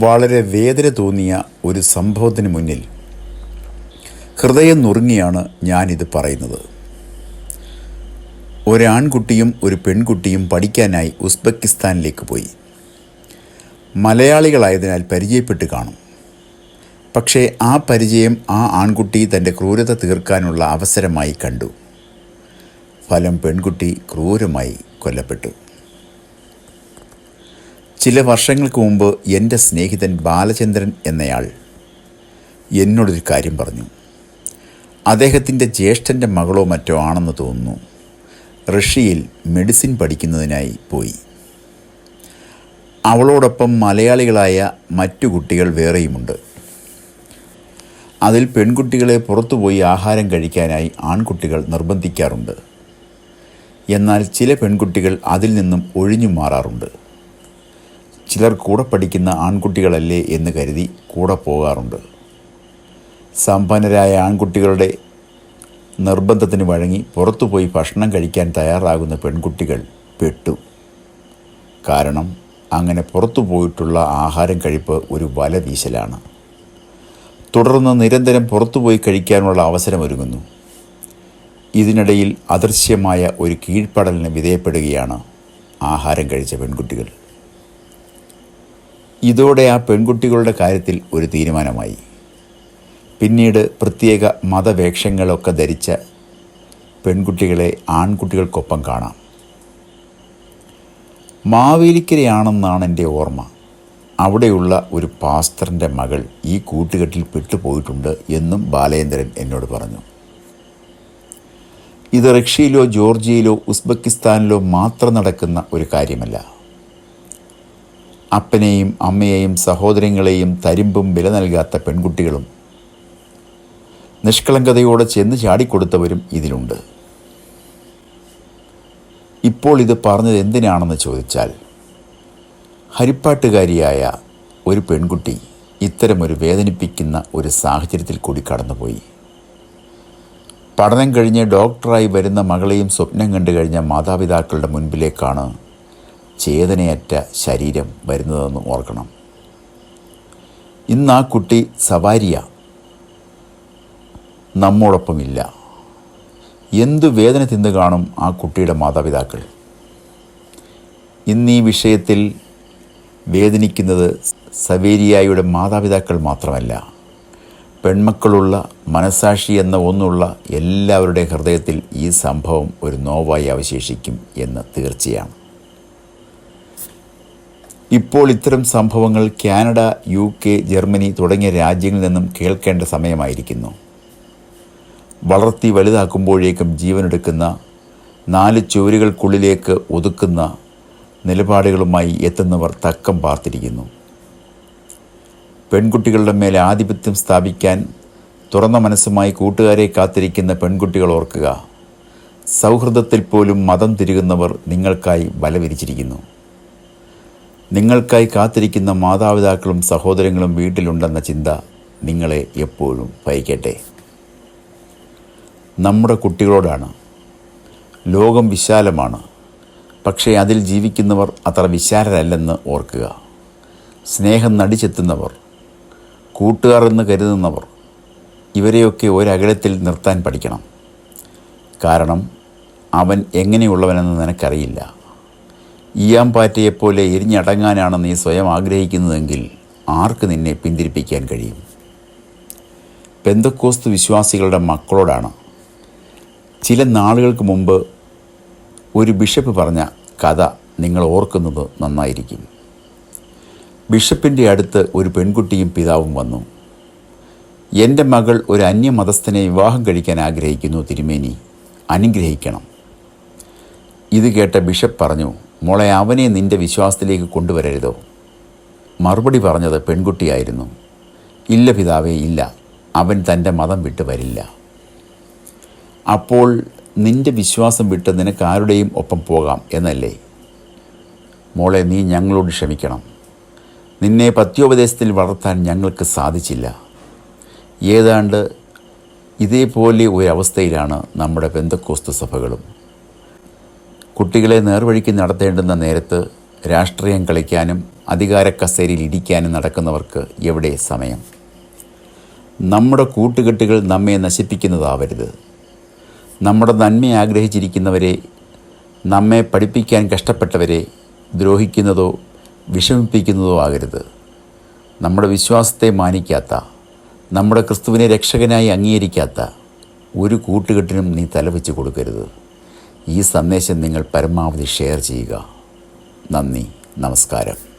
വളരെ വേദന തോന്നിയ ഒരു സംഭവത്തിന് മുന്നിൽ ഹൃദയം നുറുങ്ങിയാണ് ഞാനിത് പറയുന്നത്. ഒരാൺകുട്ടിയും ഒരു പെൺകുട്ടിയും പഠിക്കാനായി ഉസ്ബെക്കിസ്ഥാനിലേക്ക് പോയി. മലയാളികളായതിനാൽ പരിചയപ്പെട്ട് കാണും. പക്ഷേ ആ പരിചയം ആ ആൺകുട്ടി തൻ്റെ ക്രൂരത തീർക്കാനുള്ള അവസരമായി കണ്ടു. ഫലം പെൺകുട്ടി ക്രൂരമായി കൊല്ലപ്പെട്ടു. ചില വർഷങ്ങൾക്ക് മുമ്പ് എൻ്റെ സ്നേഹിതൻ ബാലചന്ദ്രൻ എന്നയാൾ എന്നോടൊരു കാര്യം പറഞ്ഞു. അദ്ദേഹത്തിൻ്റെ ജ്യേഷ്ഠൻ്റെ മകളോ മറ്റോ ആണെന്ന് തോന്നുന്നു, റഷ്യയിൽ മെഡിസിൻ പഠിക്കുന്നതിനായി പോയി. അവളോടൊപ്പം മലയാളികളായ മറ്റു കുട്ടികൾ വേറെയുമുണ്ട്. അതിൽ പെൺകുട്ടികളെ പുറത്തുപോയി ആഹാരം കഴിക്കാനായി ആൺകുട്ടികൾ നിർബന്ധിക്കാറുണ്ട്. എന്നാൽ ചില പെൺകുട്ടികൾ അതിൽ നിന്നും ഒഴിഞ്ഞു മാറാറുണ്ട്. ചിലർ കൂടെ പഠിക്കുന്ന ആൺകുട്ടികളല്ലേ എന്ന് കരുതി കൂടെ പോകാറുണ്ട്. സമ്പന്നരായ ആൺകുട്ടികളുടെ നിർബന്ധത്തിന് വഴങ്ങി പുറത്തുപോയി ഭക്ഷണം കഴിക്കാൻ തയ്യാറാകുന്ന പെൺകുട്ടികൾ പെട്ടു. കാരണം അങ്ങനെ പുറത്തു പോയിട്ടുള്ള ആഹാരം കഴിപ്പ് ഒരു വല വീശലാണ്. തുടർന്ന് നിരന്തരം പുറത്തുപോയി കഴിക്കാനുള്ള അവസരമൊരുങ്ങുന്നു. ഇതിനിടയിൽ അദൃശ്യമായ ഒരു കീഴ്പ്പെടലിന് വിധേയപ്പെടുകയാണ് ആഹാരം കഴിച്ച പെൺകുട്ടികൾ. ഇതോടെ ആ പെൺകുട്ടികളുടെ കാര്യത്തിൽ ഒരു തീരുമാനമായി. പിന്നീട് പ്രത്യേക മതവേഷങ്ങളൊക്കെ ധരിച്ച പെൺകുട്ടികളെ ആൺകുട്ടികൾക്കൊപ്പം കാണാം. മാവേലിക്കരയാണെന്നാണ് എൻ്റെ ഓർമ്മ. അവിടെയുള്ള ഒരു പാസ്റ്ററിൻ്റെ മകൾ ഈ കൂട്ടുകെട്ടിൽ പെട്ടുപോയിട്ടുണ്ട് എന്നും ബാലേന്ദ്രൻ എന്നോട് പറഞ്ഞു. ഇത് റഷ്യയിലോ ജോർജിയയിലോ ഉസ്ബെക്കിസ്ഥാനിലോ മാത്രം നടക്കുന്ന ഒരു കാര്യമല്ല. അപ്പനെയും അമ്മയെയും സഹോദരങ്ങളെയും തരിമ്പും വില നൽകാത്ത പെൺകുട്ടികളും നിഷ്കളങ്കതയോടെ ചെന്ന് ചാടിക്കൊടുത്തവരും ഇതിലുണ്ട്. ഇപ്പോൾ ഇത് പറഞ്ഞത് എന്തിനാണെന്ന് ചോദിച്ചാൽ, ഹരിപ്പാട്ടുകാരിയായ ഒരു പെൺകുട്ടി ഇത്തരമൊരു വേദനിപ്പിക്കുന്ന ഒരു സാഹചര്യത്തിൽ കൂടി കടന്നുപോയി. പഠനം കഴിഞ്ഞ് ഡോക്ടറായി വരുന്ന മകളെയും സ്വപ്നം കണ്ടു കഴിഞ്ഞ മാതാപിതാക്കളുടെ മുൻപിലേക്കാണ് ചേതനയറ്റ ശരീരം വരുന്നതെന്ന് ഓർക്കണം. ഇന്ന് ആ കുട്ടി സവാരിയ നമ്മോടൊപ്പമില്ല. എന്തു വേദന തിന്നു കാണും ആ കുട്ടിയുടെ മാതാപിതാക്കൾ. ഇന്നീ വിഷയത്തിൽ വേദനിക്കുന്നത് സവേരിയായുടെ മാതാപിതാക്കൾ മാത്രമല്ല, പെൺമക്കളുള്ള മനസാക്ഷി എന്ന ഒന്നുള്ള എല്ലാവരുടെ ഹൃദയത്തിൽ ഈ സംഭവം ഒരു നോവായി അവശേഷിക്കും എന്ന് തീർച്ചയാണ്. ഇപ്പോൾ ഇത്തരം സംഭവങ്ങൾ കാനഡ, UK, ജർമ്മനി തുടങ്ങിയ രാജ്യങ്ങളിൽ നിന്നും കേൾക്കേണ്ട സമയമായിരിക്കുന്നു. വളർത്തി വലുതാക്കുമ്പോഴേക്കും ജീവനെടുക്കുന്ന 4 ചുവരുകൾക്കുള്ളിലേക്ക് ഒതുക്കുന്ന നിലപാടുകളുമായി എത്തുന്നവർ തക്കം പാർത്തിരിക്കുന്നു. പെൺകുട്ടികളുടെ മേലെ ആധിപത്യം സ്ഥാപിക്കാൻ തുറന്ന മനസ്സുമായി കൂട്ടുകാരെ കാത്തിരിക്കുന്ന പെൺകുട്ടികൾ ഓർക്കുക, സൗഹൃദത്തിൽ പോലും മതം തിരുകുന്നവർ നിങ്ങൾക്കായി വല വിരിച്ചിരിക്കുന്നു. നിങ്ങൾക്കായി കാത്തിരിക്കുന്ന മാതാപിതാക്കളും സഹോദരങ്ങളും വീട്ടിലുണ്ടെന്ന ചിന്ത നിങ്ങളെ എപ്പോഴും ഭയക്കട്ടെ. നമ്മുടെ കുട്ടികളോടാണ്. ലോകം വിശാലമാണ്, പക്ഷേ അതിൽ ജീവിക്കുന്നവർ അത്ര വിശാലരല്ലെന്ന് ഓർക്കുക. സ്നേഹം നടിച്ചെത്തുന്നവർ, കൂട്ടുകാർ എന്ന് കരുതുന്നവർ, ഇവരെയൊക്കെ ഒരകലത്തിൽ നിർത്താൻ പഠിക്കണം. കാരണം അവൻ എങ്ങനെയുള്ളവനെന്ന് നിനക്കറിയില്ല. ഈയാമ്പാറ്റയെപ്പോലെ എരിഞ്ഞടങ്ങാനാണ് നീ സ്വയം ആഗ്രഹിക്കുന്നതെങ്കിൽ ആർക്ക് നിന്നെ പിന്തിരിപ്പിക്കാൻ കഴിയും? പെന്തക്കോസ്ത് വിശ്വാസികളുടെ മക്കളോടാണ്. ചില നാളുകൾക്ക് മുമ്പ് ഒരു ബിഷപ്പ് പറഞ്ഞ കഥ നിങ്ങൾ ഓർക്കുന്നത് നന്നായിരിക്കും. ബിഷപ്പിൻ്റെ അടുത്ത് ഒരു പെൺകുട്ടിയും പിതാവും വന്നു. എൻ്റെ മകൾ ഒരു അന്യമതസ്ഥനെ വിവാഹം കഴിക്കാൻ ആഗ്രഹിക്കുന്നു തിരുമേനി, അനുഗ്രഹിക്കണം. ഇത് കേട്ട ബിഷപ്പ് പറഞ്ഞു, മോളെ, അവനെ നിൻ്റെ വിശ്വാസത്തിലേക്ക് കൊണ്ടുവരരുതോ? മറുപടി പറഞ്ഞത് പെൺകുട്ടിയായിരുന്നു. ഇല്ല പിതാവേ, ഇല്ല, അവൻ തൻ്റെ മതം വിട്ട് വരില്ല. അപ്പോൾ നിൻ്റെ വിശ്വാസം വിട്ട് നിനക്ക് ആരുടെയും ഒപ്പം പോകാം എന്നല്ലേ? മോളെ, നീ ഞങ്ങളോട് ക്ഷമിക്കണം. നിന്നെ പത്യോപദേശത്തിൽ വളർത്താൻ ഞങ്ങൾക്ക് സാധിച്ചില്ല. ഏതാണ്ട് ഇതേപോലെ ഒരവസ്ഥയിലാണ് നമ്മുടെ പെന്തക്കോസ്ത് സഭകളും. കുട്ടികളെ നേർവഴിക്ക് നടത്തേണ്ടുന്ന നേരത്ത് രാഷ്ട്രീയം കളിക്കാനും അധികാര കസേരയിൽ ഇരിക്കാനും നടക്കുന്നവർക്ക് എവിടെ സമയം? നമ്മുടെ കൂട്ടുകെട്ടുകൾ നമ്മെ നശിപ്പിക്കുന്നതാവരുത്. നമ്മുടെ നന്മ ആഗ്രഹിച്ചിരിക്കുന്നവരെ, നമ്മെ പഠിപ്പിക്കാൻ കഷ്ടപ്പെട്ടവരെ ദ്രോഹിക്കുന്നതോ വിഷമിപ്പിക്കുന്നതോ ആകരുത്. നമ്മുടെ വിശ്വാസത്തെ മാനിക്കാത്ത, നമ്മുടെ ക്രിസ്തുവിനെ രക്ഷകനായി അംഗീകരിക്കാത്ത ഒരു കൂട്ടുകെട്ടിനും നീ തലവെച്ച് കൊടുക്കരുത്. ഈ സന്ദേശം നിങ്ങൾ പരമാവധി ഷെയർ ചെയ്യുക. നന്ദി, നമസ്കാരം.